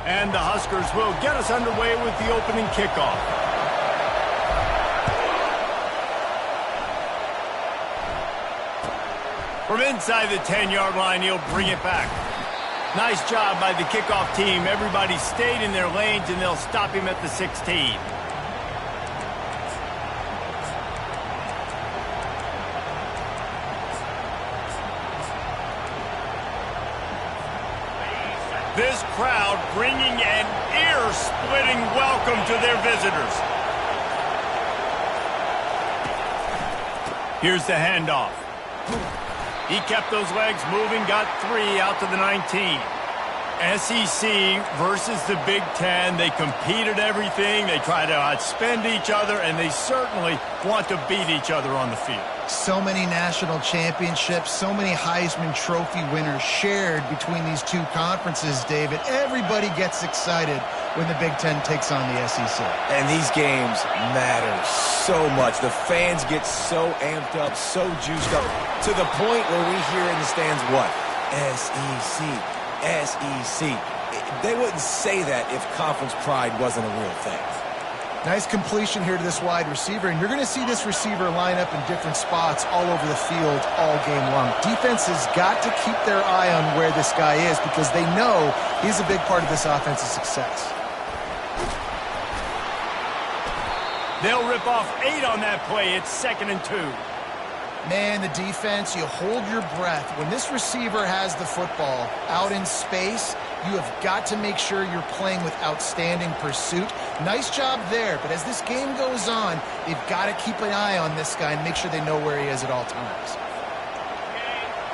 And the Huskers will get us underway with the opening kickoff. From inside the 10-yard line, he'll bring it back. Nice job by the kickoff team. Everybody stayed in their lanes, and they'll stop him at the 16. This crowd bringing an ear-splitting welcome to their visitors. Here's the handoff. He kept those legs moving, got 3 out to the 19. SEC versus the Big Ten. They competed everything. They try to outspend each other, and they certainly want to beat each other on the field. So many national championships, so many Heisman Trophy winners shared between these two conferences, David. Everybody gets excited when the Big Ten takes on the SEC. And these games matter so much. The fans get so amped up, so juiced up, to the point where we hear in the stands what? SEC, SEC. They wouldn't say that if conference pride wasn't a real thing. Nice completion here to this wide receiver, and you're going to see this receiver line up in different spots all over the field all game long. Defense has got to keep their eye on where this guy is because they know he's a big part of this offense's success. They'll rip off 8 on that play. It's 2nd and 2. Man, the defense, you hold your breath. When this receiver has the football out in space, you have got to make sure you're playing with outstanding pursuit. Nice job there, but as this game goes on, they've got to keep an eye on this guy and make sure they know where he is at all times.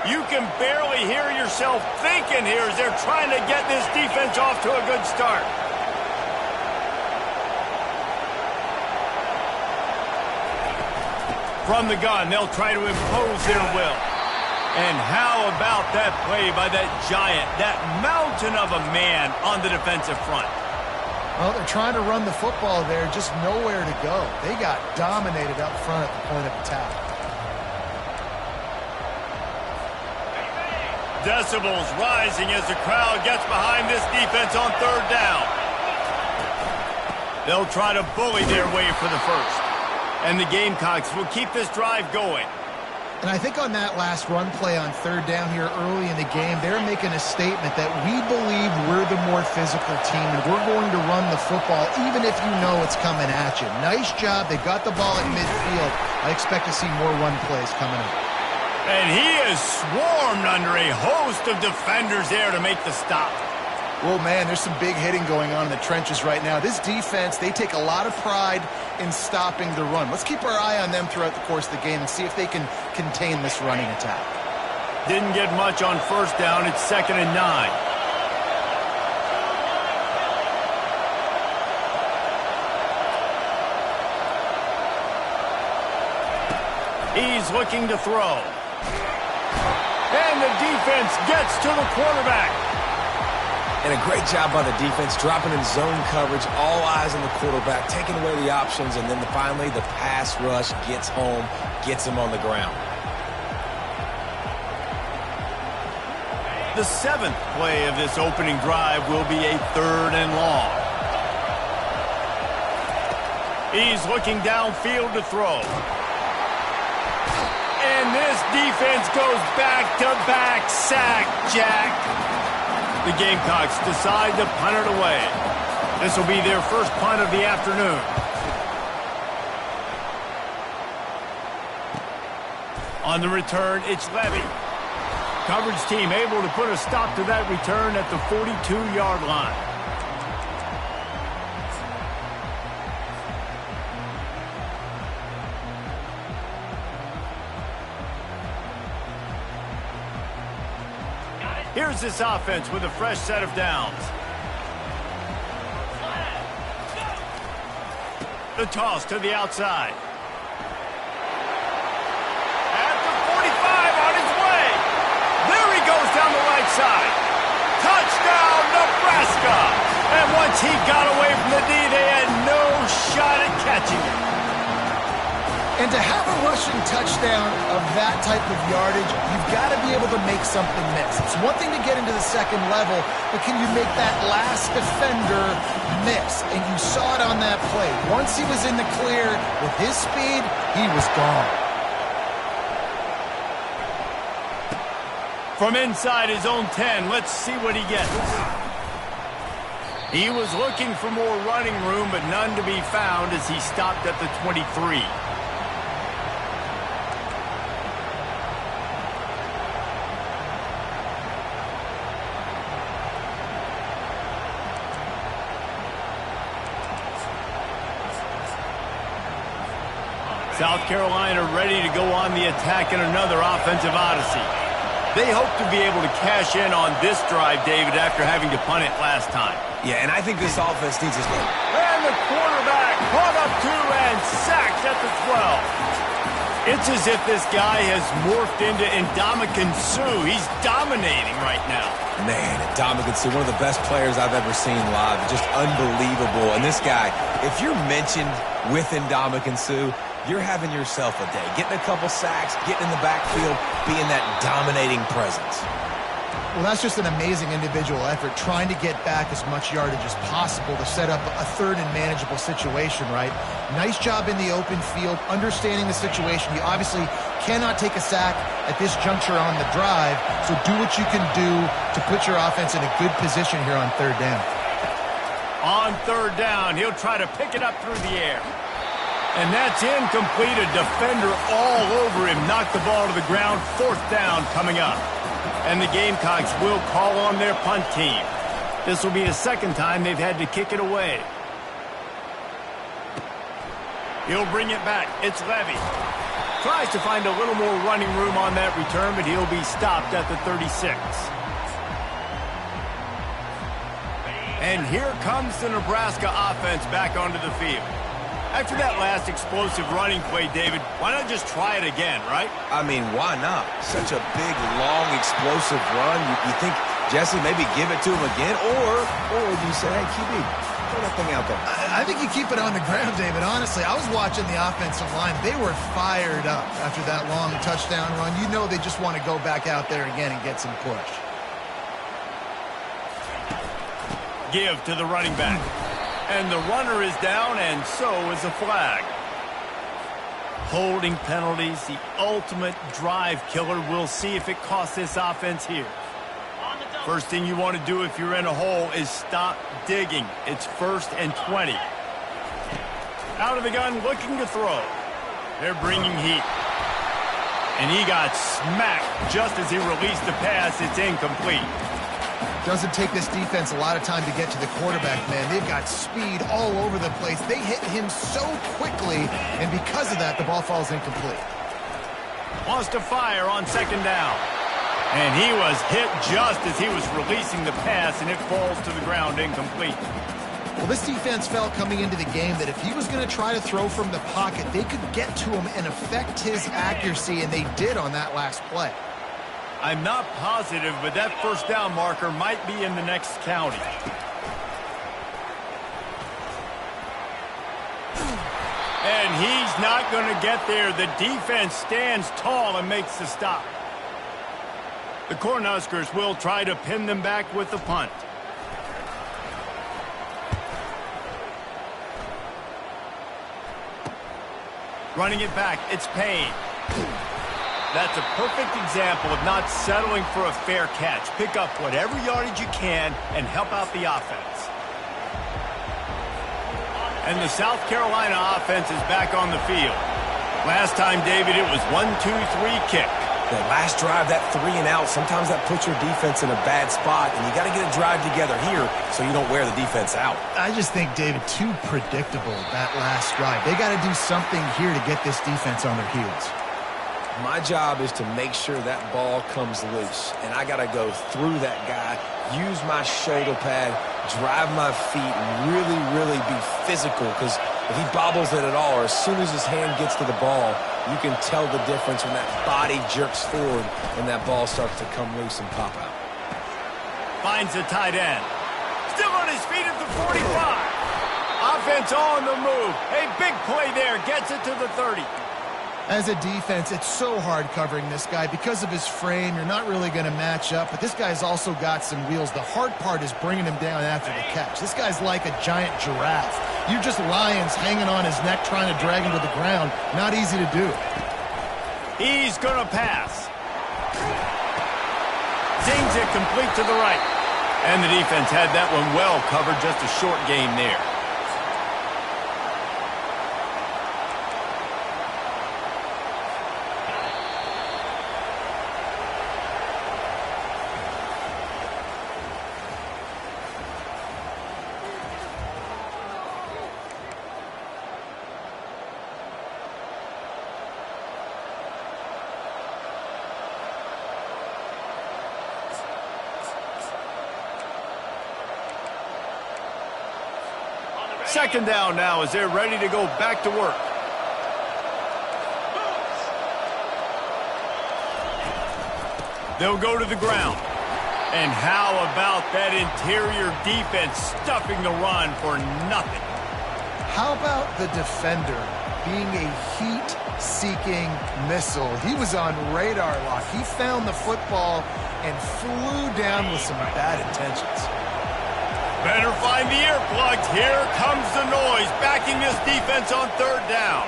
You can barely hear yourself thinking here as they're trying to get this defense off to a good start. From the gun, they'll try to impose their will. And how about that play by that giant, that mountain of a man on the defensive front? Well, they're trying to run the football there, just nowhere to go. They got dominated up front at the point of attack. Decibels rising as the crowd gets behind this defense on 3rd down. They'll try to bully their way for the first. And the Gamecocks will keep this drive going. And I think on that last run play on 3rd down here early in the game, they're making a statement that we believe we're the more physical team and we're going to run the football even if you know it's coming at you. Nice job. They got the ball at midfield. I expect to see more run plays coming up. And he is swarmed under a host of defenders there to make the stop. Well, man, there's some big hitting going on in the trenches right now. This defense, they take a lot of pride in stopping the run. Let's keep our eye on them throughout the course of the game and see if they can contain this running attack. Didn't get much on 1st down. It's 2nd and 9. He's looking to throw. And the defense gets to the quarterback. And a great job by the defense, dropping in zone coverage, all eyes on the quarterback, taking away the options, and then finally the pass rush gets home, gets him on the ground. The 7th play of this opening drive will be a 3rd and long. He's looking downfield to throw. And this defense goes back-to-back sack, Jack. The Gamecocks decide to punt it away. This will be their first punt of the afternoon. On the return, it's Levy. Coverage team able to put a stop to that return at the 42-yard line. Here's this offense with a fresh set of downs. The toss to the outside. At the 45 on his way. There he goes down the right side. Touchdown, Nebraska. And once he got away from the D, they had no shot at catching him. And to have a rushing touchdown of that type of yardage, you've got to be able to make something miss. It's one thing to get into the second level, but can you make that last defender miss? And you saw it on that play. Once he was in the clear with his speed, he was gone. From inside his own 10, let's see what he gets. He was looking for more running room, but none to be found as he stopped at the 23. South Carolina ready to go on the attack in another offensive odyssey. They hope to be able to cash in on this drive, David, after having to punt it last time. Yeah, and I think this offense needs his goal. And the quarterback caught up to and sacked at the 12. It's as if this guy has morphed into Ndamukong Suh. He's dominating right now. Man, Ndamukong Suh, one of the best players I've ever seen live. Just unbelievable. And this guy, if you're mentioned with Ndamukong Suh, you're having yourself a day. Getting a couple sacks, getting in the backfield, being that dominating presence. Well, that's just an amazing individual effort, trying to get back as much yardage as possible to set up a third and manageable situation, right? Nice job in the open field, understanding the situation. You obviously cannot take a sack at this juncture on the drive, so do what you can do to put your offense in a good position here on third down. On third down, he'll try to pick it up through the air. And that's incomplete. A defender all over him. Knocked the ball to the ground. Fourth down coming up. And the Gamecocks will call on their punt team. This will be the second time they've had to kick it away. He'll bring it back. It's Levy. Tries to find a little more running room on that return, but he'll be stopped at the 36. And here comes the Nebraska offense back onto the field. After that last explosive running play, David, why not just try it again, right? I mean, why not? Such a big, long, explosive run. You think, Jesse, maybe give it to him again? Or do you say, hey, QB, throw that thing out there? I think you keep it on the ground, David. Honestly, I was watching the offensive line. They were fired up after that long touchdown run. You know they just want to go back out there again and get some push. Give to the running back. And the runner is down, and so is a flag. Holding penalties, the ultimate drive killer. We'll see if it costs this offense here. First thing you want to do if you're in a hole is stop digging. It's 1st and 20. Out of the gun, looking to throw. They're bringing heat. And he got smacked just as he released the pass. It's incomplete. Doesn't take this defense a lot of time to get to the quarterback, man. They've got speed all over the place. They hit him so quickly, and because of that, the ball falls incomplete. Wants to fire on second down. And he was hit just as he was releasing the pass, and it falls to the ground incomplete. Well, this defense felt coming into the game that if he was going to try to throw from the pocket, they could get to him and affect his accuracy, and they did on that last play. I'm not positive, but that first down marker might be in the next county. And he's not going to get there. The defense stands tall and makes the stop. The Cornhuskers will try to pin them back with the punt. Running it back, it's Payne. That's a perfect example of not settling for a fair catch. Pick up whatever yardage you can and help out the offense. And the South Carolina offense is back on the field. Last time, David, it was 1-2-3 kick. The last drive, that 3 and out, sometimes that puts your defense in a bad spot, and you got to get a drive together here so you don't wear the defense out. I just think, David, too predictable, that last drive. They got to do something here to get this defense on their heels. My job is to make sure that ball comes loose, and I got to go through that guy, use my shoulder pad, drive my feet, and really, really be physical, because if he bobbles it at all, or as soon as his hand gets to the ball, you can tell the difference when that body jerks forward and that ball starts to come loose and pop out. Finds the tight end. Still on his feet at the 45. Offense on the move. A big play there. Gets it to the 30. As a defense, it's so hard covering this guy. Because of his frame, you're not really going to match up, but this guy's also got some wheels. The hard part is bringing him down after the catch. This guy's like a giant giraffe. You're just lions hanging on his neck trying to drag him to the ground. Not easy to do. He's going to pass. Zings it complete to the right. And the defense had that one well covered, just a short gain there. Second down now as they're ready to go back to work. They'll go to the ground. And how about that interior defense stuffing the run for nothing? How about the defender being a heat-seeking missile? He was on radar lock. He found the football and flew down with some bad intentions. Better find the earplugs. Here comes the noise, backing this defense on third down.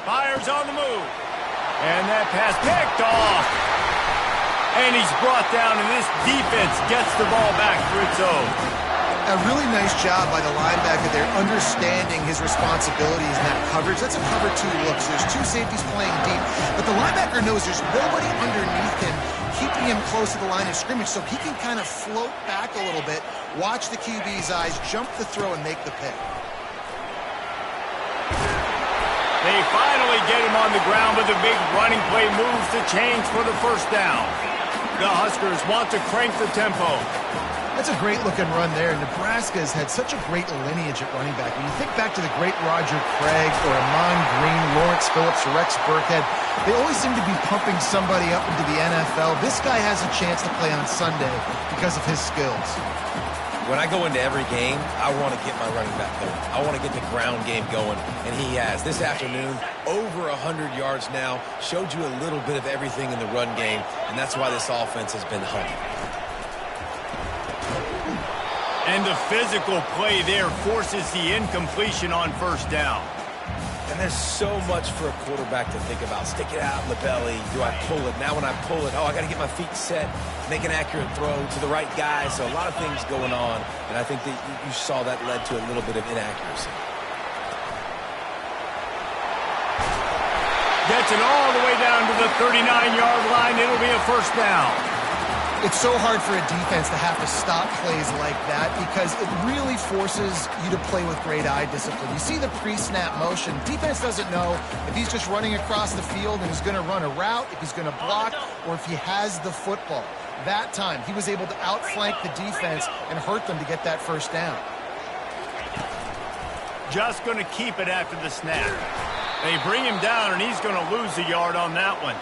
Fires on the move. And that pass picked off. And he's brought down, and this defense gets the ball back for its own. A really nice job by the linebacker there, understanding his responsibilities in that coverage. That's a cover two look. So there's two safeties playing deep. But the linebacker knows there's nobody underneath him, keeping him close to the line of scrimmage so he can kind of float back a little bit, watch the QB's eyes, jump the throw, and make the pick. They finally get him on the ground with a big running play moves the chains for the first down. The Huskers want to crank the tempo. That's a great-looking run there. Nebraska has had such a great lineage at running back. When you think back to the great Roger Craig or Amon Green, Lawrence Phillips, or Rex Burkhead, they always seem to be pumping somebody up into the NFL. This guy has a chance to play on Sunday because of his skills. When I go into every game, I want to get my running back going. I want to get the ground game going, and he has. This afternoon, over 100 yards now, showed you a little bit of everything in the run game, and that's why this offense has been humming. And the physical play there forces the incompletion on first down. And there's so much for a quarterback to think about. Stick it out in the belly. Do I pull it? Now when I pull it, I got to get my feet set, make an accurate throw to the right guy. So a lot of things going on, and I think that you saw that led to a little bit of inaccuracy. Gets it all the way down to the 39-yard line. It'll be a first down. It's so hard for a defense to have to stop plays like that because it really forces you to play with great eye discipline. You see the pre-snap motion. Defense doesn't know if he's just running across the field and is going to run a route, if he's going to block, or if he has the football. That time, he was able to outflank the defense and hurt them to get that first down. Just going to keep it after the snap. They bring him down, and he's going to lose a yard on that one.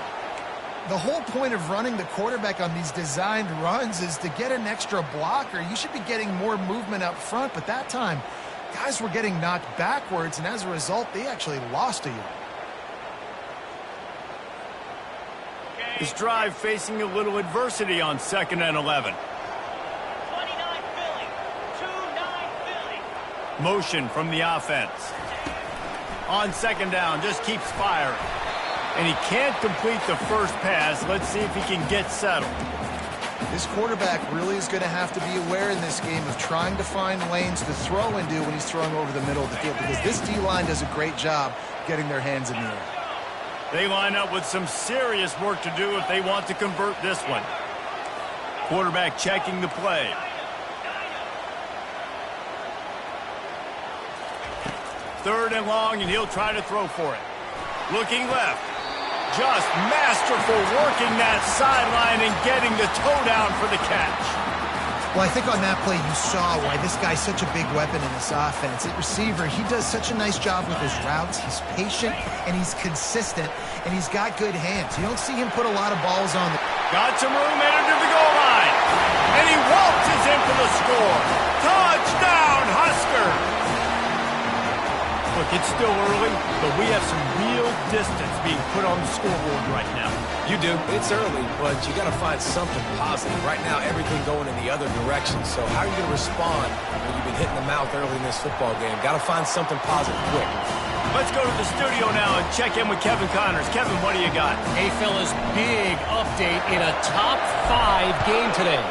The whole point of running the quarterback on these designed runs is to get an extra blocker. You should be getting more movement up front, but that time, guys were getting knocked backwards, and as a result, they actually lost a yard. This drive facing a little adversity on 2nd and 11. 29 Philly. 2-9 Philly. Motion from the offense. On 2nd down, just keeps firing. And he can't complete the first pass. Let's see if he can get settled. This quarterback really is going to have to be aware in this game of trying to find lanes to throw into when he's throwing over the middle of the field, because this D-line does a great job getting their hands in the air. They line up with some serious work to do if they want to convert this one. Quarterback checking the play. Third and long, and he'll try to throw for it. Looking left. Just masterful working that sideline and getting the toe down for the catch. Well, I think on that play you saw why this guy's such a big weapon in this offense. At receiver, he does such a nice job with his routes. He's patient, and he's consistent, and he's got good hands. You don't see him put a lot of balls on the... Got some room headed to the goal line. And he waltzes in for the score. Touchdown, Huskers! Look, it's still early, but we have some real distance being put on the scoreboard right now. You do. It's early, but you got to find something positive. Right now, everything going in the other direction. So how are you going to respond when you've been hitting the mouth early in this football game? Got to find something positive quick. Let's go to the studio now and check in with Kevin Connors. Kevin, what do you got? Hey, fellas, big update in a top 5 game today.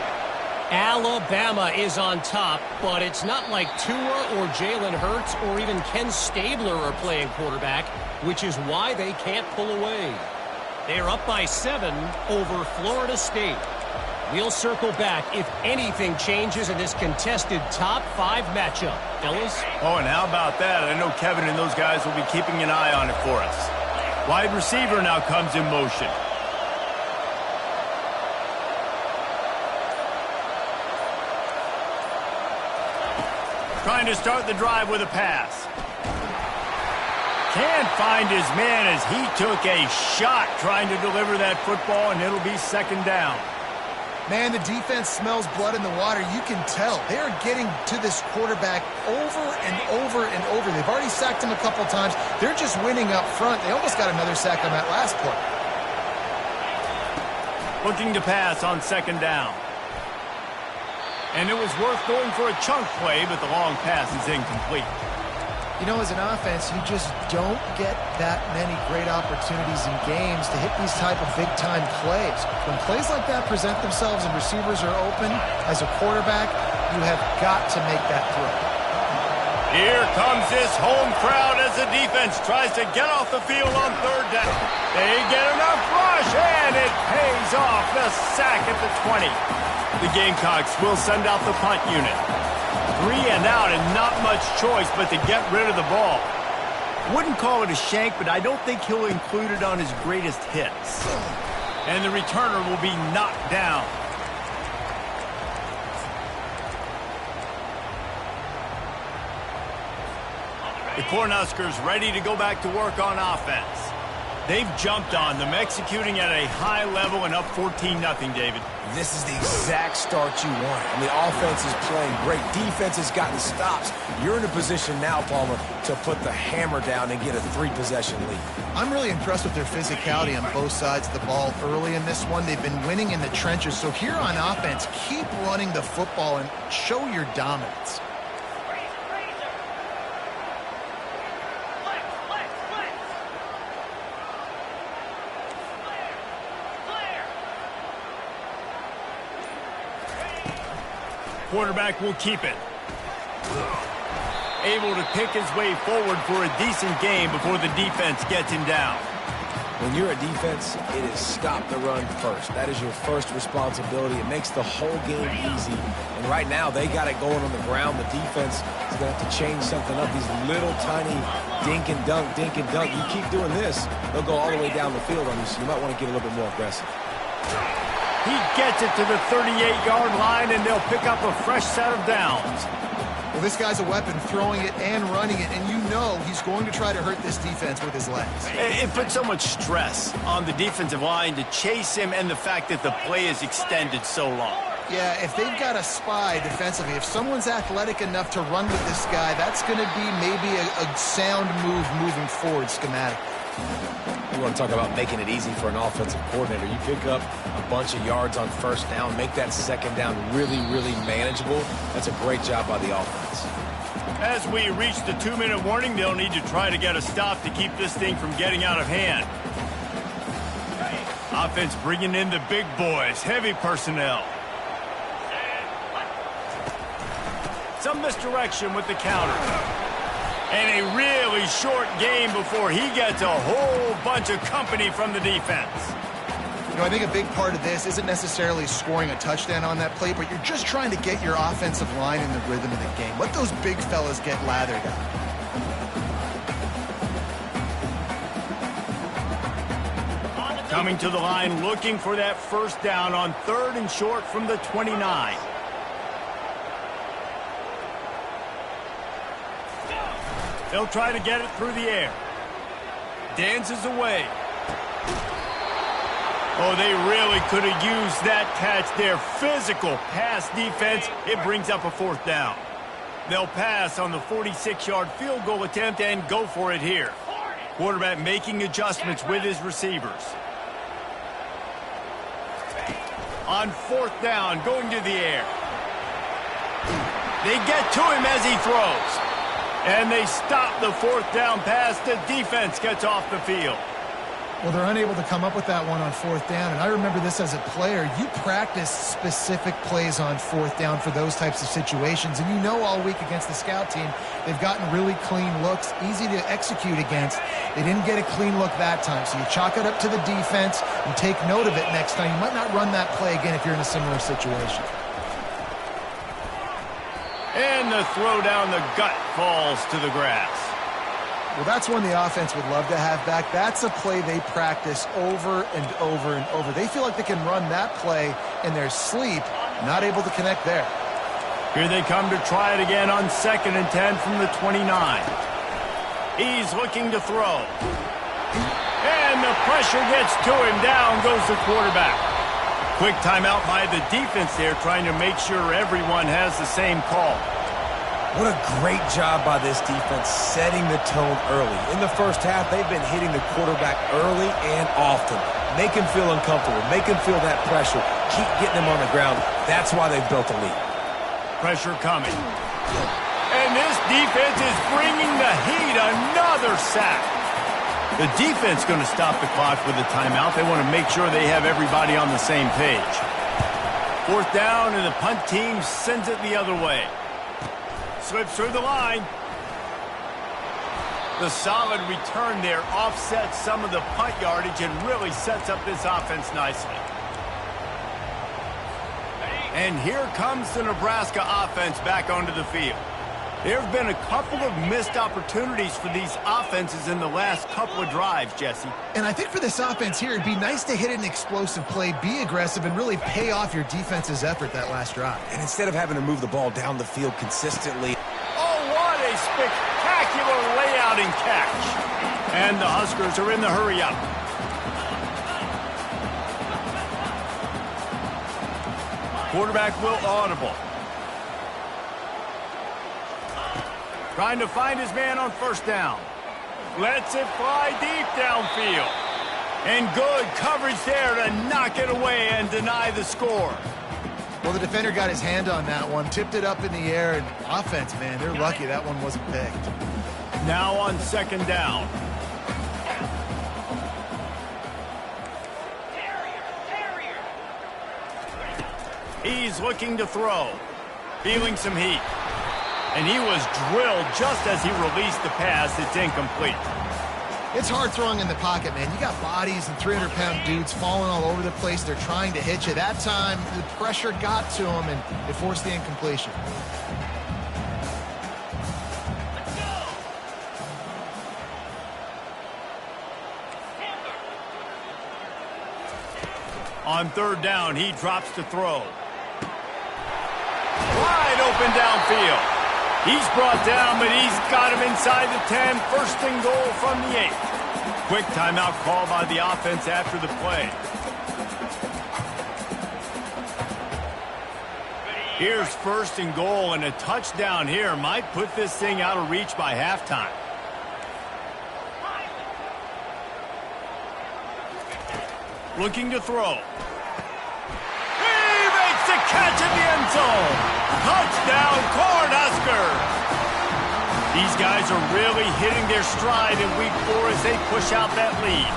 Alabama is on top, but it's not like Tua or Jalen Hurts or even Ken Stabler are playing quarterback, which is why they can't pull away. They're up by 7 over Florida State. We'll circle back if anything changes in this contested top 5 matchup. Fellas? Oh, and how about that? I know Kevin and those guys will be keeping an eye on it for us. Wide receiver now comes in motion. Trying to start the drive with a pass. Can't find his man as he took a shot trying to deliver that football, and it'll be second down. Man, the defense smells blood in the water. You can tell. They are getting to this quarterback over and over and over. They've already sacked him a couple times. They're just winning up front. They almost got another sack on that last play. Looking to pass on second down. And it was worth going for a chunk play, but the long pass is incomplete. You know, as an offense, you just don't get that many great opportunities in games to hit these type of big-time plays. When plays like that present themselves and receivers are open, as a quarterback, you have got to make that throw. Here comes this home crowd as the defense tries to get off the field on third down. They get enough rush, and it pays off. The sack at the 20. The Gamecocks will send out the punt unit. 3 and out and not much choice but to get rid of the ball. Wouldn't call it a shank, but I don't think he'll include it on his greatest hits. And the returner will be knocked down. The Cornhuskers ready to go back to work on offense. They've jumped on them, executing at a high level and up 14-0, David. This is the exact start you want. And the offense is playing great. Defense has gotten stops. You're in a position now, Palmer, to put the hammer down and get a 3-possession lead. I'm really impressed with their physicality on both sides of the ball early in this one. They've been winning in the trenches. So here on offense, keep running the football and show your dominance. Quarterback will keep it. Able to pick his way forward for a decent game before the defense gets him down. When you're a defense, it is stop the run first. That is your first responsibility. It makes the whole game easy. And right now, they got it going on the ground. The defense is going to have to change something up. These little tiny dink and dunk, dink and dunk. You keep doing this, they'll go all the way down the field on you, so you might want to get a little bit more aggressive. He gets it to the 38-yard line, and they'll pick up a fresh set of downs. Well, this guy's a weapon, throwing it and running it, and you know he's going to try to hurt this defense with his legs. It puts so much stress on the defensive line to chase him and the fact that the play is extended so long. Yeah, if they've got a spy defensively, if someone's athletic enough to run with this guy, that's going to be maybe a sound move moving forward schematically. You want to talk about making it easy for an offensive coordinator. You pick up a bunch of yards on first down, make that second down really, really manageable. That's a great job by the offense. As we reach the 2-minute warning, they'll need to try to get a stop to keep this thing from getting out of hand. Offense bringing in the big boys, heavy personnel. Some misdirection with the counter. And a really short game before he gets a whole bunch of company from the defense. You know, I think a big part of this isn't necessarily scoring a touchdown on that play, but you're just trying to get your offensive line in the rhythm of the game. Let those big fellas get lathered up. Coming to the line, looking for that first down on 3rd and short from the 29. They'll try to get it through the air. Dances away. Oh, they really could have used that catch there. Physical pass defense. It brings up a 4th down. They'll pass on the 46-yard field goal attempt and go for it here. Quarterback making adjustments with his receivers. On 4th down, going to the air. They get to him as he throws. And they stop the 4th down pass. The defense gets off the field. Well, they're unable to come up with that one on 4th down, and I remember this as a player. You practice specific plays on 4th down for those types of situations, and you know all week against the scout team, they've gotten really clean looks, easy to execute against. They didn't get a clean look that time, so you chalk it up to the defense and take note of it next time. You might not run that play again if you're in a similar situation. And the throw down the gut falls to the grass. Well, that's one the offense would love to have back. That's a play they practice over and over and over. They feel like they can run that play in their sleep, not able to connect there. Here they come to try it again on 2nd and 10 from the 29. He's looking to throw. And the pressure gets to him. Down goes the quarterback. Quick timeout by the defense there, trying to make sure everyone has the same call. What a great job by this defense setting the tone early. In the first half, they've been hitting the quarterback early and often. Make him feel uncomfortable. Make him feel that pressure. Keep getting him on the ground. That's why they've built a lead. Pressure coming. And this defense is bringing the heat. Another sack. The defense going to stop the clock with a timeout. They want to make sure they have everybody on the same page. 4th down, and the punt team sends it the other way. Slips through the line. The solid return there offsets some of the punt yardage and really sets up this offense nicely. And here comes the Nebraska offense back onto the field. There have been a couple of missed opportunities for these offenses in the last couple of drives, Jesse. And I think for this offense here, it'd be nice to hit an explosive play, be aggressive, and really pay off your defense's effort that last drive. And instead of having to move the ball down the field consistently. Oh, what a spectacular layout and catch. And the Huskers are in the hurry-up. Quarterback will audible. Trying to find his man on 1st down. Lets it fly deep downfield. And good coverage there to knock it away and deny the score. Well, the defender got his hand on that one, tipped it up in the air, and offense, man, they're lucky that one wasn't picked. Now on 2nd down. He's looking to throw. Feeling some heat. And he was drilled just as he released the pass. It's incomplete. It's hard throwing in the pocket, man. You got bodies and 300-pound dudes falling all over the place. They're trying to hit you. That time, the pressure got to him, and it forced the incompletion. On 3rd down, he drops to throw. Wide open downfield. He's brought down, but he's got him inside the 10. 1st and goal from the 8. Quick timeout call by the offense after the play. Here's 1st and goal, and a touchdown here might put this thing out of reach by halftime. Looking to throw. He makes the catch in the end zone. Touchdown, Cornhuskers! These guys are really hitting their stride in week 4 as they push out that lead.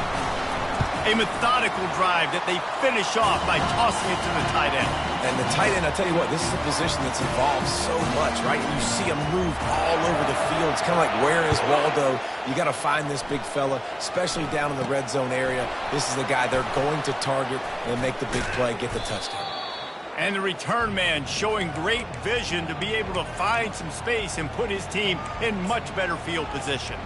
A methodical drive that they finish off by tossing it to the tight end. And the tight end, I tell you what, this is a position that's evolved so much, right? You see him move all over the field. It's kind of like, where is Waldo? You got to find this big fella, especially down in the red zone area. This is the guy they're going to target and make the big play, get the touchdown. And the return man showing great vision to be able to find some space and put his team in much better field position.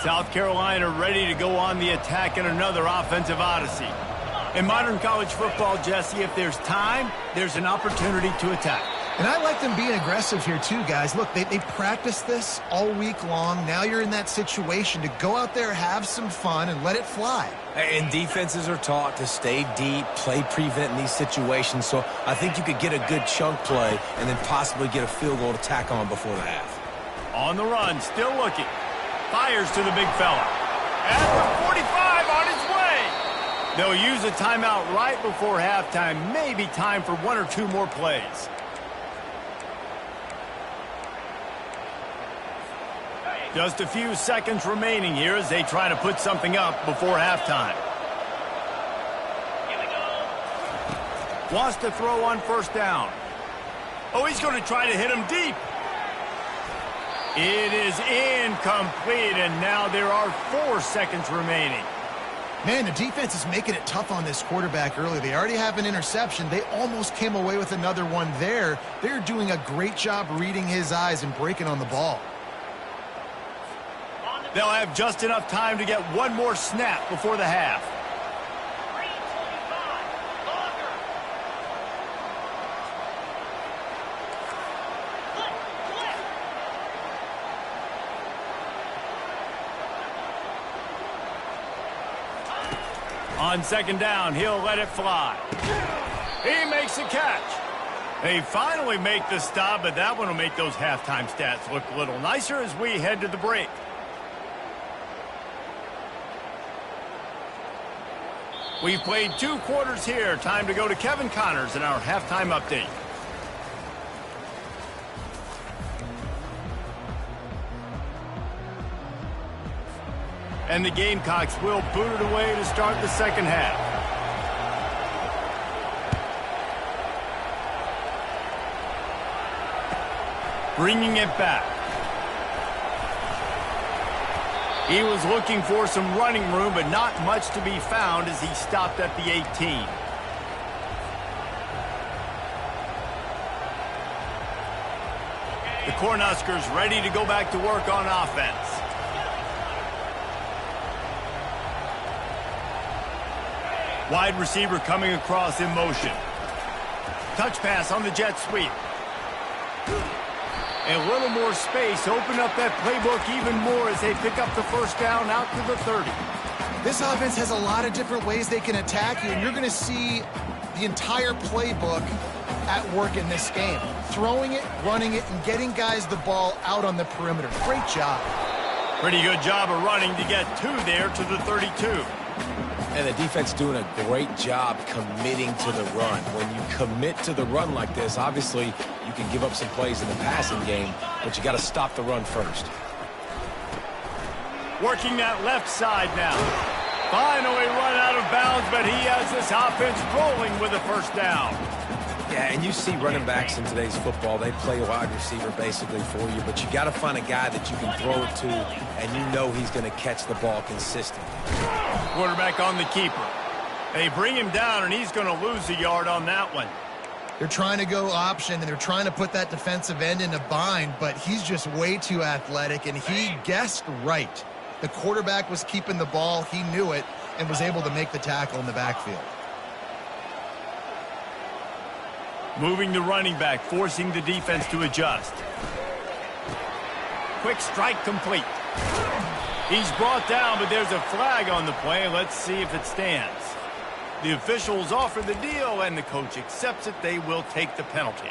South Carolina ready to go on the attack in another offensive odyssey. In modern college football, Jesse, if there's time, there's an opportunity to attack. And I like them being aggressive here too, guys. Look, they practiced this all week long. Now you're in that situation to go out there, have some fun, and let it fly. And defenses are taught to stay deep, play prevent in these situations. So I think you could get a good chunk play and then possibly get a field goal to tack on before the half. On the run, still looking. Fires to the big fella. At the 45, on his way. They'll use a timeout right before halftime. Maybe time for one or two more plays. Just a few seconds remaining here as they try to put something up before halftime. Here we go. Wants to throw on first down. Oh, he's going to try to hit him deep. It is incomplete, and now there are 4 seconds remaining. Man, the defense is making it tough on this quarterback early. They already have an interception. They almost came away with another one there. They're doing a great job reading his eyes and breaking on the ball. They'll have just enough time to get one more snap before the half. 3:25 longer. Flip. On second down, he'll let it fly. He makes a catch. They finally make the stop, but that one will make those halftime stats look a little nicer as we head to the break. We've played 2 quarters here. Time to go to Kevin Connors in our halftime update. And the Gamecocks will boot it away to start the second half. Bringing it back. He was looking for some running room, but not much to be found as he stopped at the 18. The Cornhuskers ready to go back to work on offense. Wide receiver coming across in motion. Touch pass on the jet sweep. A little more space, open up that playbook even more as they pick up the first down out to the 30. This offense has a lot of different ways they can attack you, and you're going to see the entire playbook at work in this game. Throwing it, running it, and getting guys the ball out on the perimeter. Great job. Pretty good job of running to get 2 there to the 32. And the defense doing a great job committing to the run. When you commit to the run like this, obviously you can give up some plays in the passing game, but you got to stop the run first. Working that left side now. Finally run out of bounds, but he has this offense rolling with a first down. Yeah, and you see running backs in today's football, they play wide receiver basically for you, but you got to find a guy that you can throw it to, and you know he's going to catch the ball consistently. Quarterback on the keeper. They bring him down, and he's going to lose a yard on that one. They're trying to go option, and they're trying to put that defensive end in a bind, but he's just way too athletic, and he guessed right. The quarterback was keeping the ball. He knew it and was able to make the tackle in the backfield. Moving the running back, forcing the defense to adjust. Quick strike complete. He's brought down, but there's a flag on the play. Let's see if it stands. The officials offer the deal, and the coach accepts it. They will take the penalty.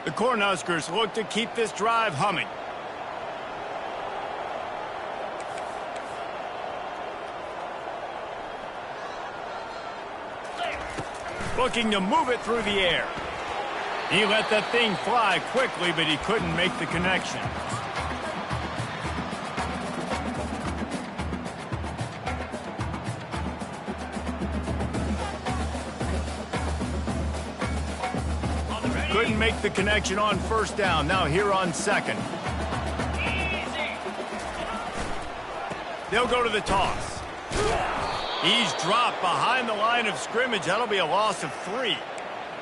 The Cornhuskers look to keep this drive humming. Looking to move it through the air. He let that thing fly quickly, but he couldn't make the connection. Couldn't make the connection on first down. Now here on second. They'll go to the toss. He's dropped behind the line of scrimmage. That'll be a loss of 3.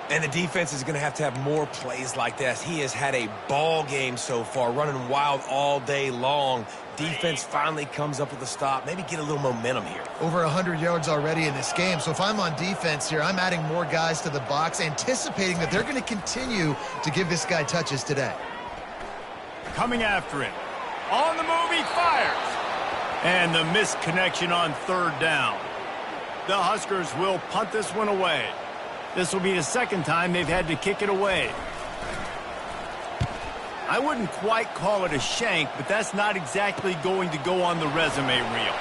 And the defense is going to have more plays like this. He has had a ball game so far, running wild all day long. Defense finally comes up with a stop. Maybe get a little momentum here. Over 100 yards already in this game. So if I'm on defense here, I'm adding more guys to the box, anticipating that they're going to continue to give this guy touches today. Coming after it. On the move, he fires. And the missed connection on third down. The Huskers will punt this one away. This will be the second time they've had to kick it away. I wouldn't quite call it a shank, but that's not exactly going to go on the resume reel.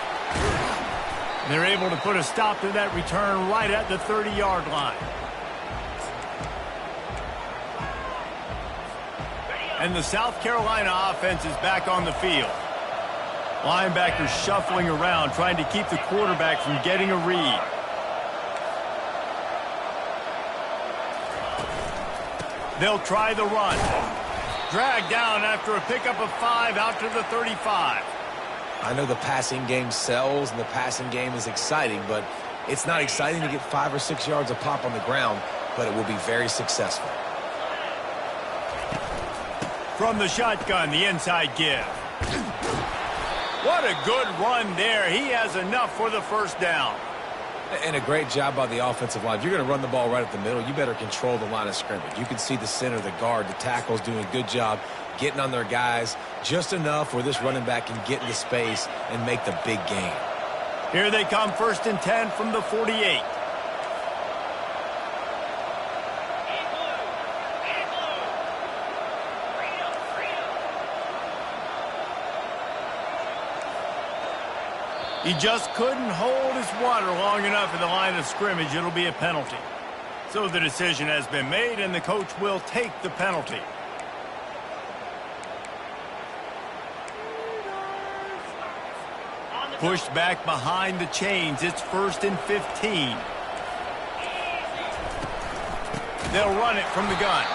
They're able to put a stop to that return right at the 30-yard line. And the South Carolina offense is back on the field. Linebackers shuffling around, trying to keep the quarterback from getting a read. They'll try the run. Dragged down after a pickup of 5 out to the 35. I know the passing game sells and the passing game is exciting, but it's not exciting to get 5 or 6 yards of pop on the ground, but it will be very successful. From the shotgun, the inside give. What a good run there. He has enough for the first down. And a great job by the offensive line. If you're going to run the ball right at the middle, you better control the line of scrimmage. You can see the center, the guard, the tackles doing a good job getting on their guys just enough where this running back can get into space and make the big gain. Here they come, 1st and 10 from the 48. He just couldn't hold his water long enough in the line of scrimmage. It'll be a penalty. So the decision has been made, and the coach will take the penalty. Pushed back behind the chains. It's 1st and 15. They'll run it from the gun.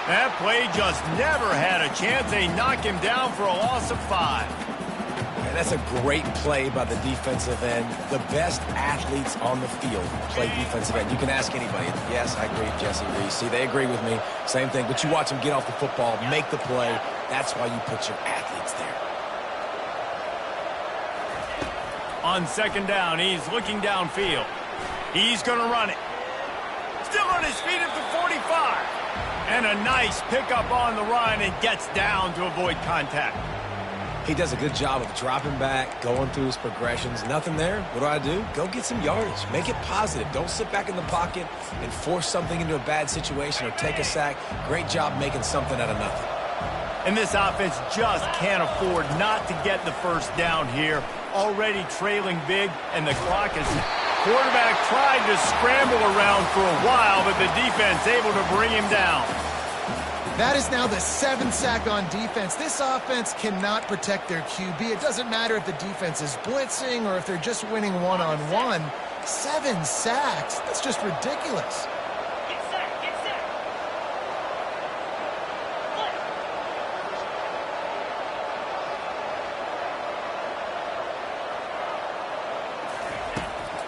That play just never had a chance. They knock him down for a loss of 5. And that's a great play by the defensive end. The best athletes on the field play defensive end. You can ask anybody. Yes, I agree, Jesse Reese. See, they agree with me. Same thing. But you watch them get off the football, make the play. That's why you put your athletes there. On 2nd down, he's looking downfield. He's going to run it. Still on his feet at the 45. And a nice pickup on the run and gets down to avoid contact. He does a good job of dropping back, going through his progressions. Nothing there. What do? Go get some yardage. Make it positive. Don't sit back in the pocket and force something into a bad situation or take a sack. Great job making something out of nothing. And this offense just can't afford not to get the first down here. Already trailing big, and the clock is... Quarterback tried to scramble around for a while, but the defense able to bring him down. That is now the 7th sack on defense. This offense cannot protect their QB. It doesn't matter if the defense is blitzing or if they're just winning one-on-one. 7 sacks. That's just ridiculous. Get set, get set.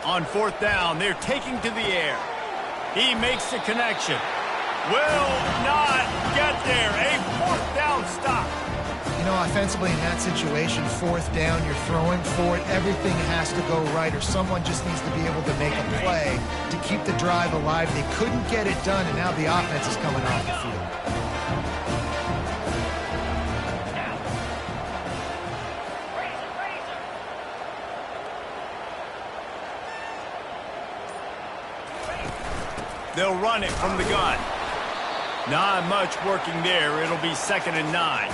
On 4th down, they're taking to the air. He makes the connection. Will not get there. A 4th down stop. You know, offensively in that situation, 4th down, you're throwing for it. Everything has to go right, or someone just needs to be able to make a play to keep the drive alive. They couldn't get it done, and now the offense is coming off the field. They'll run it from the gun. Not much working there. It'll be 2nd and 9.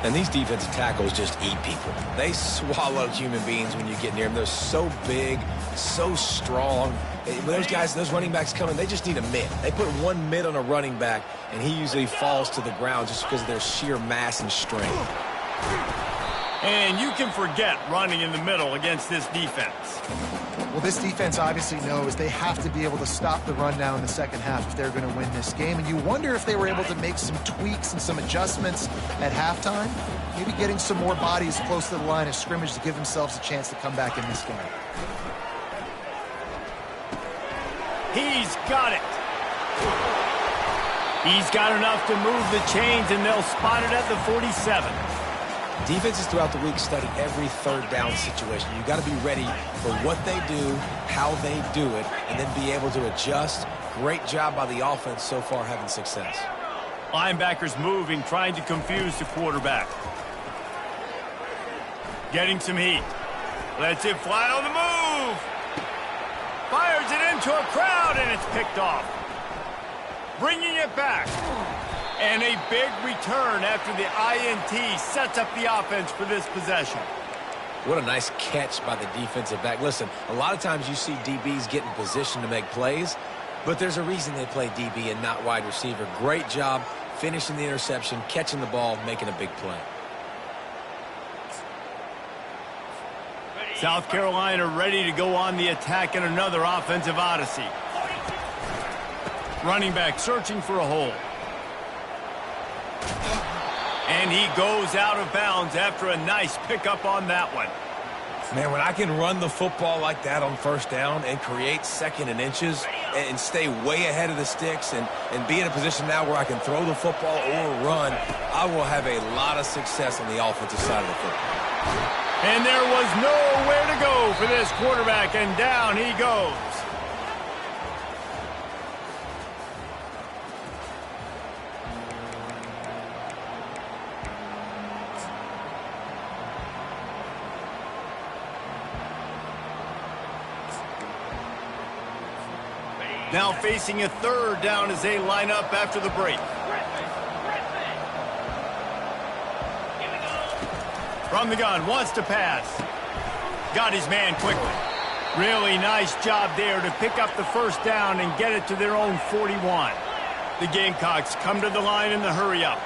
And these defensive tackles just eat people. They swallow human beings when you get near them. They're so big, so strong. When those guys, those running backs come in, they just need a mid. They put one mid on a running back, and he usually falls to the ground just because of their sheer mass and strength. And you can forget running in the middle against this defense. Well, this defense obviously knows they have to be able to stop the run now in the second half if they're going to win this game. And you wonder if they were able to make some tweaks and some adjustments at halftime. Maybe getting some more bodies close to the line of scrimmage to give themselves a chance to come back in this game. He's got it. He's got enough to move the chains, and they'll spot it at the 47. Defenses throughout the week study every third down situation. You got to be ready for what they do, how they do it, and then be able to adjust. Great job by the offense so far having success. Linebackers moving, trying to confuse the quarterback. Getting some heat. Lets it fly on the move. Fires it into a crowd, and it's picked off. Bringing it back. And a big return after the INT sets up the offense for this possession. What a nice catch by the defensive back. Listen, a lot of times you see DBs get in position to make plays, but there's a reason they play DB and not wide receiver. Great job finishing the interception, catching the ball, making a big play. South Carolina ready to go on the attack in another offensive odyssey. Running back searching for a hole. And he goes out of bounds after a nice pickup on that one. Man, when I can run the football like that on first down and create second and inches and stay way ahead of the sticks and be in a position now where I can throw the football or run, I will have a lot of success on the offensive side of the football. And there was nowhere to go for this quarterback, and down he goes. Now facing a third down as they line up after the break. From the gun, wants to pass. Got his man quickly. Really nice job there to pick up the first down and get it to their own 41. The Gamecocks come to the line in the hurry-up.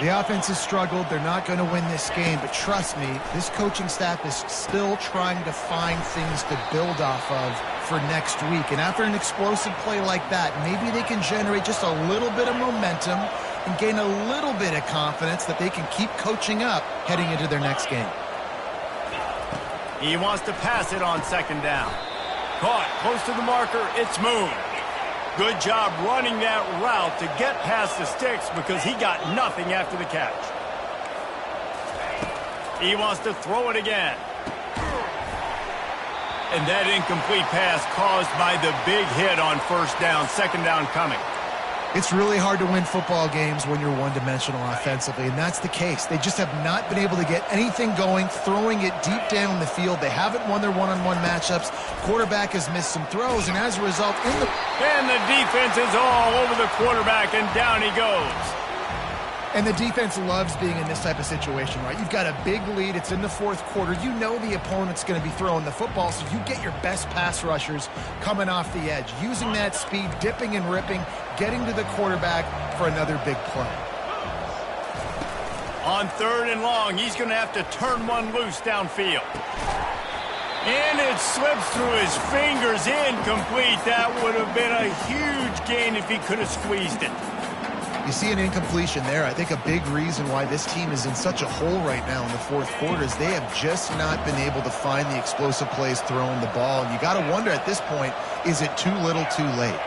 The offense has struggled. They're not going to win this game, but trust me, this coaching staff is still trying to find things to build off of for next week. And after an explosive play like that, maybe they can generate just a little bit of momentum and gain a little bit of confidence that they can keep coaching up heading into their next game. He wants to pass it on second down. Caught close to the marker. It's Moon. Good job running that route to get past the sticks because he got nothing after the catch. He wants to throw it again. And that incomplete pass caused by the big hit on first down, second down coming. It's really hard to win football games when you're one-dimensional offensively, and that's the case. They just have not been able to get anything going, throwing it deep down the field. They haven't won their one-on-one matchups. Quarterback has missed some throws, and as a result, And the defense is all over the quarterback, and down he goes. And the defense loves being in this type of situation, right? You've got a big lead. It's in the fourth quarter. You know the opponent's going to be throwing the football, so you get your best pass rushers coming off the edge, using that speed, dipping and ripping, getting to the quarterback for another big play. On third and long, he's going to have to turn one loose downfield. And it slips through his fingers, incomplete. That would have been a huge gain if he could have squeezed it. You see an incompletion there. I think a big reason why this team is in such a hole right now in the fourth quarter is they have just not been able to find the explosive plays throwing the ball. And you got to wonder at this point, is it too little too late?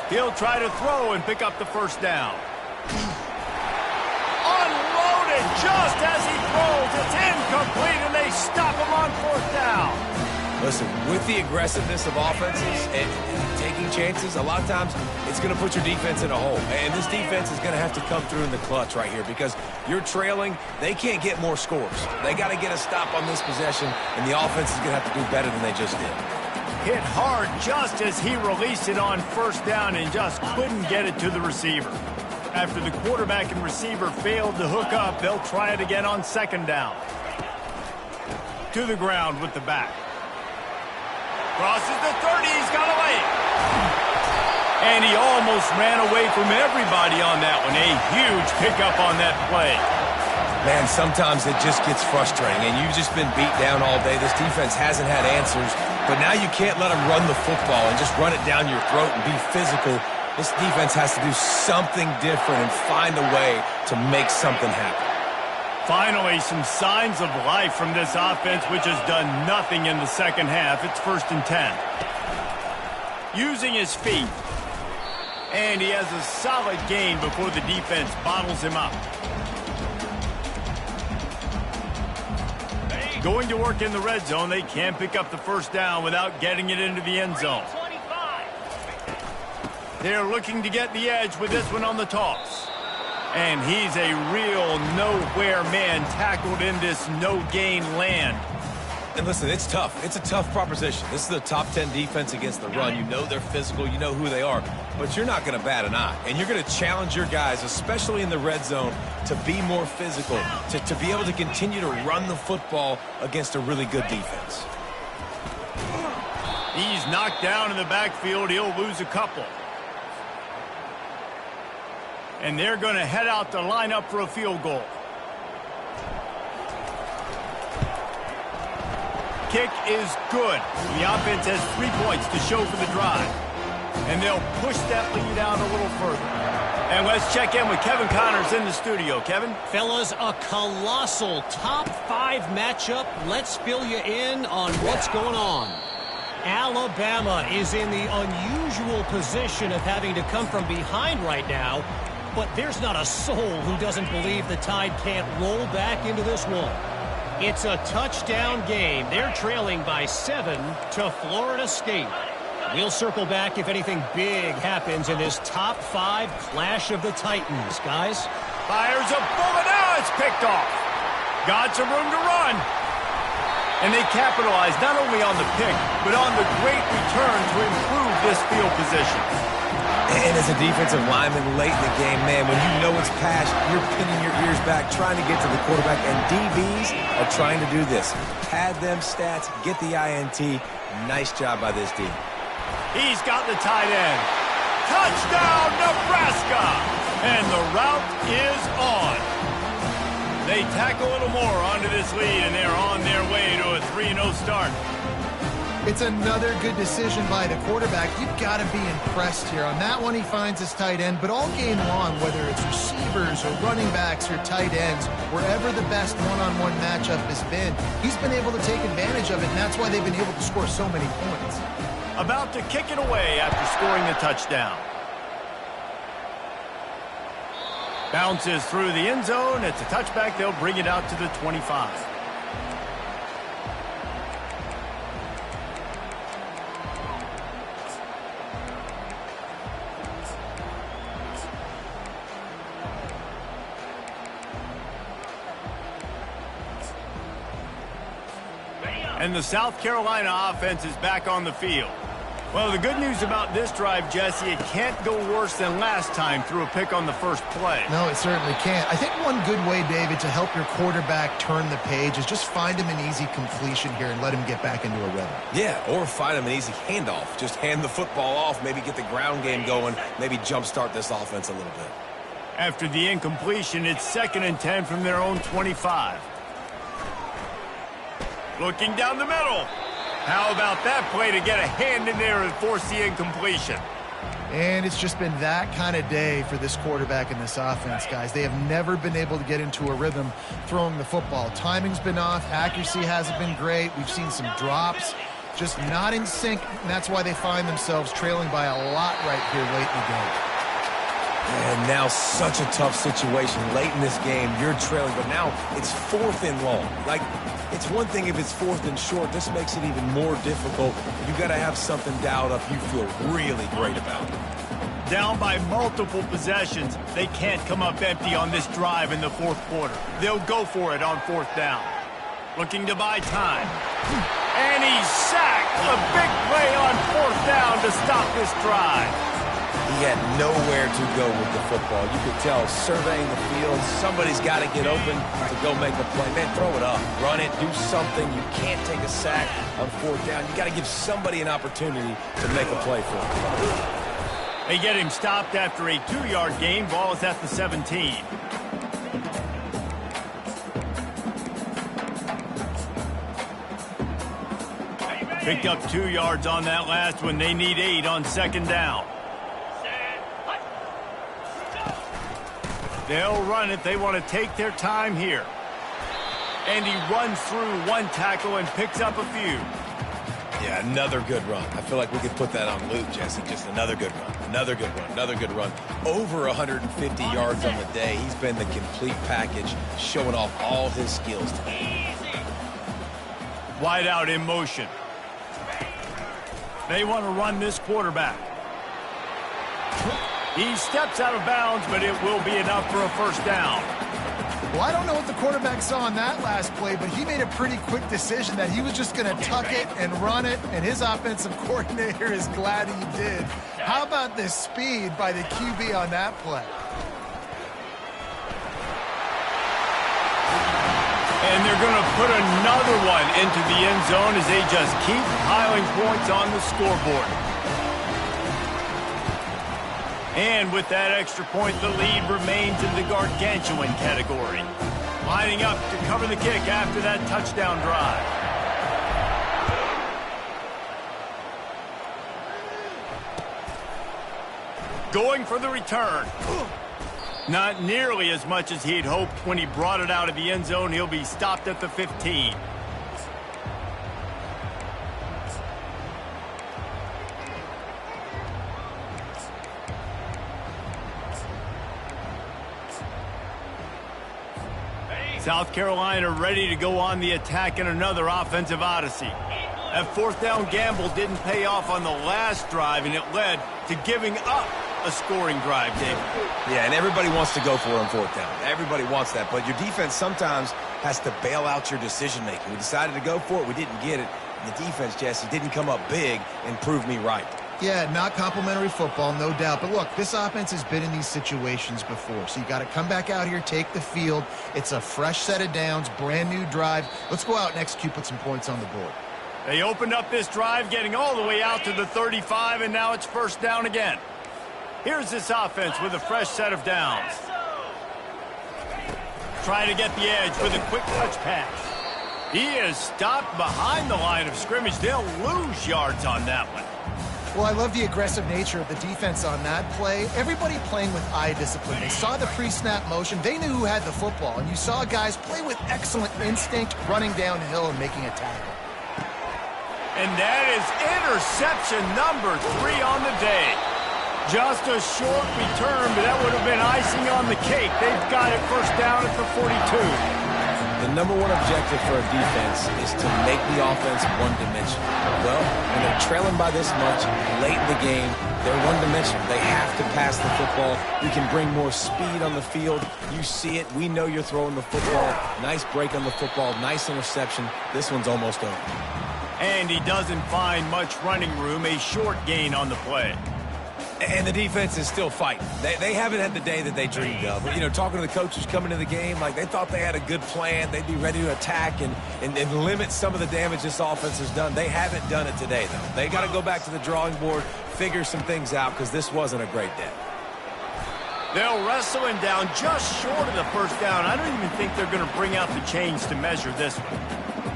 He'll try to throw and pick up the first down. Unloaded just as he throws. It's incomplete, and they stop him on fourth down. Listen, with the aggressiveness of offenses and taking chances, a lot of times it's going to put your defense in a hole. And this defense is going to have to come through in the clutch right here because you're trailing. They can't get more scores. They got to get a stop on this possession, and the offense is going to have to do better than they just did. Hit hard just as he released it on first down and just couldn't get it to the receiver. After the quarterback and receiver failed to hook up, they'll try it again on second down. To the ground with the back. Crosses the 30, he's got away. And he almost ran away from everybody on that one. A huge pickup on that play. Man, sometimes it just gets frustrating, and you've just been beat down all day. This defense hasn't had answers, but now you can't let them run the football and just run it down your throat and be physical. This defense has to do something different and find a way to make something happen. Finally, some signs of life from this offense, which has done nothing in the second half. It's 1st and 10. using his feet. And he has a solid gain before the defense bottles him up. Going to work in the red zone, they can't pick up the first down without getting it into the end zone. They're looking to get the edge with this one on the toss. And he's a real nowhere man tackled in this no-gain land. And listen, it's tough. It's a tough proposition. This is a top 10 defense against the run. You know they're physical. You know who they are. But you're not going to bat an eye. And you're going to challenge your guys, especially in the red zone, to be more physical, to be able to continue to run the football against a really good defense. He's knocked down in the backfield. He'll lose a couple. And they're going to head out to line up for a field goal. Kick is good. The offense has 3 points to show for the drive. And they'll push that lead out a little further. And let's check in with Kevin Connors in the studio. Kevin? Fellas, a colossal top 5 matchup. Let's fill you in on what's going on. Alabama is in the unusual position of having to come from behind right now. But there's not a soul who doesn't believe the Tide can't roll back into this one. It's a touchdown game. They're trailing by 7 to Florida State. We'll circle back if anything big happens in this top 5 clash of the Titans, guys. Fires a bullet. Now it's picked off. Got some room to run. And they capitalize not only on the pick, but on the great return to improve this field position. And as a defensive lineman late in the game, man, when you know it's pass, you're pinning your ears back, trying to get to the quarterback. And DBs are trying to do this. Pad them stats, get the INT. Nice job by this team. He's got the tight end. Touchdown, Nebraska! And the route is on. They tack a little more onto this lead, and they're on their way to a 3-0 start. It's another good decision by the quarterback. You've got to be impressed here. On that one, he finds his tight end. But all game long, whether it's receivers or running backs or tight ends, wherever the best one-on-one matchup has been, he's been able to take advantage of it, and that's why they've been able to score so many points. About to kick it away after scoring the touchdown. Bounces through the end zone. It's a touchback. They'll bring it out to the 25. And the South Carolina offense is back on the field. Well, the good news about this drive, Jesse, it can't go worse than last time through a pick on the first play. No, it certainly can't. I think one good way, David, to help your quarterback turn the page is just find him an easy completion here and let him get back into a rhythm. Yeah, or find him an easy handoff. Just hand the football off, maybe get the ground game going, maybe jumpstart this offense a little bit. After the incompletion, it's 2nd and 10 from their own 25. Looking down the middle. How about that play to get a hand in there and force the incompletion? And it's just been that kind of day for this quarterback and this offense, guys. They have never been able to get into a rhythm throwing the football. Timing's been off. Accuracy hasn't been great. We've seen some drops. Just not in sync, and that's why they find themselves trailing by a lot right here late in the game. And now such a tough situation. Late in this game, you're trailing, but now it's 4th and long. Like, it's one thing if it's 4th and short. This makes it even more difficult. You got to have something dialed up you feel really great about. Down by multiple possessions, they can't come up empty on this drive in the 4th quarter. They'll go for it on 4th down. Looking to buy time. And he's sacked. A big play on 4th down to stop this drive. He had nowhere to go with the football. You could tell, surveying the field, somebody's got to get open to go make a play. Man, throw it up, run it, do something. You can't take a sack on 4th down. You got to give somebody an opportunity to make a play for him. They get him stopped after a 2-yard gain. Ball is at the 17. Picked up 2 yards on that last one. They need 8 on 2nd down. They'll run it. They want to take their time here. And he runs through one tackle and picks up a few. Yeah, another good run. I feel like we could put that on loop, Jesse. Just another good run, another good run, another good run. Over 150 yards on the day. He's been the complete package, showing off all his skills today. Wide out in motion. They want to run this quarterback. He steps out of bounds, but it will be enough for a first down. Well, I don't know what the quarterback saw on that last play, but he made a pretty quick decision that he was just going to tuck it and run it, and his offensive coordinator is glad he did. How about the speed by the QB on that play? And they're going to put another one into the end zone as they just keep piling points on the scoreboard. And with that extra point, the lead remains in the gargantuan category. Lining up to cover the kick after that touchdown drive. Going for the return. Not nearly as much as he'd hoped when he brought it out of the end zone. He'll be stopped at the 15. South Carolina ready to go on the attack in another offensive odyssey. That fourth down gamble didn't pay off on the last drive, and it led to giving up a scoring drive, David. Yeah, and everybody wants to go for it on fourth down. Everybody wants that, but your defense sometimes has to bail out your decision-making. We decided to go for it. We didn't get it. And the defense, Jesse, didn't come up big and prove me right. Yeah, not complimentary football, no doubt. But look, this offense has been in these situations before. So you got to come back out here, take the field. It's a fresh set of downs, brand new drive. Let's go out and execute, put some points on the board. They opened up this drive, getting all the way out to the 35, and now it's first down again. Here's this offense with a fresh set of downs. Trying to get the edge with a quick touch pass. He is stopped behind the line of scrimmage. They'll lose yards on that one. Well, I love the aggressive nature of the defense on that play. Everybody playing with eye discipline. They saw the pre-snap motion. They knew who had the football. And you saw guys play with excellent instinct, running downhill and making a tackle. And that is interception number 3 on the day. Just a short return, but that would have been icing on the cake. They've got it first down at the 42. The number one objective for a defense is to make the offense one-dimensional. Well, when they're trailing by this much late in the game, they're one-dimensional. They have to pass the football. You can bring more speed on the field. You see it. We know you're throwing the football. Nice break on the football. Nice interception. This one's almost over. And he doesn't find much running room. A short gain on the play. And the defense is still fighting. They haven't had the day that they dreamed of. You know, talking to the coaches coming to the game, like they thought they had a good plan. They'd be ready to attack and limit some of the damage this offense has done. They haven't done it today, though. They got to go back to the drawing board, figure some things out, because this wasn't a great day. They'll wrestle him down just short of the first down. I don't even think they're going to bring out the chains to measure this one.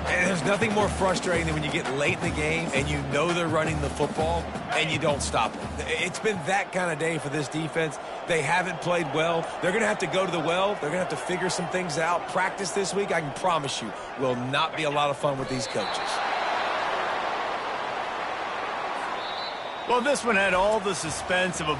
And there's nothing more frustrating than when you get late in the game and you know they're running the football and you don't stop them. It's been that kind of day for this defense. They haven't played well. They're going to have to go to the well. They're going to have to figure some things out. Practice this week, I can promise you, will not be a lot of fun with these coaches. Well, this one had all the suspense of a